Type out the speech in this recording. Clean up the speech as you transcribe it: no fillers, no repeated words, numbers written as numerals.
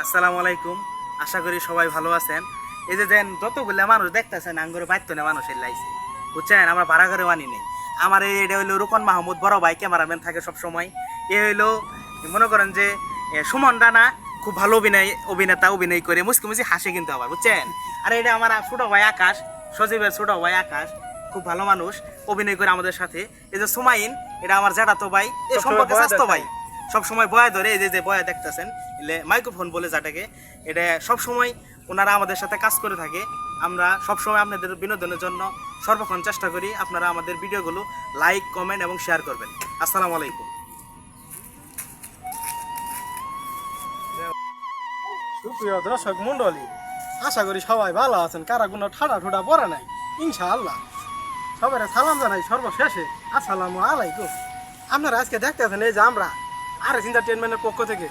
আসসালামু আলাইকুম। আশা করি সবাই ভালো আছেন। এই যে যেন যতগুলা মানুষ দেখতেছেন আঙ্গুরে বাইতো না মানুষের লাইছে, বুঝছেন? আমরা ভাড়া করে মানি নেই। আমার এটা হইলো রুকন মাহমুদ বড় ভাই, ক্যামেরাম্যান থাকে সব সময়। এ হইলো মনে করেন যে সুমন রানা, খুব ভালো অভিনেতা, অভিনয় করে মুসকি মুসকি হাসে কিন্তু আবার, বুঝছেন? আর এটা আমার ছোট ভাই আকাশ, সজীবের ছোট ভাই আকাশ, খুব ভালো মানুষ, অভিনয় করে আমাদের সাথে। এই যে সুমাইন, এটা আমার জ্যাঠাতো ভাই, এই সম্পর্কে স্বাস্থ্য ভাই, সব সময় বয়া ধরে। এই যে বয়া দেখতেছেন, এলে মাইক্রোফোন বলে যাটাকে, এটা সব সময় ওনারা আমাদের সাথে কাজ করে থাকে। আমরা সব সময় আপনাদের বিনোদনের জন্য সর্বক্ষণ চেষ্টা করি। আপনারা আমাদের ভিডিওগুলো লাইক, কমেন্ট এবং শেয়ার করবেন। আসসালামু আলাইকুম। সুপ্রিয় দর্শক মন্ডলী, আশা করি সবাই ভালো আছেন, কারা কোনো ঠাডা ঠুডা পড়ে নাই ইনশাআল্লাহ। সবাই সালাম জানাই সর্বশেষে আসসালামু আলাইকুম। আপনারা আজকে দেখতেছেন এই যে আমরা আর এস এন্টারটেনমেন্টের পক্ষ থেকে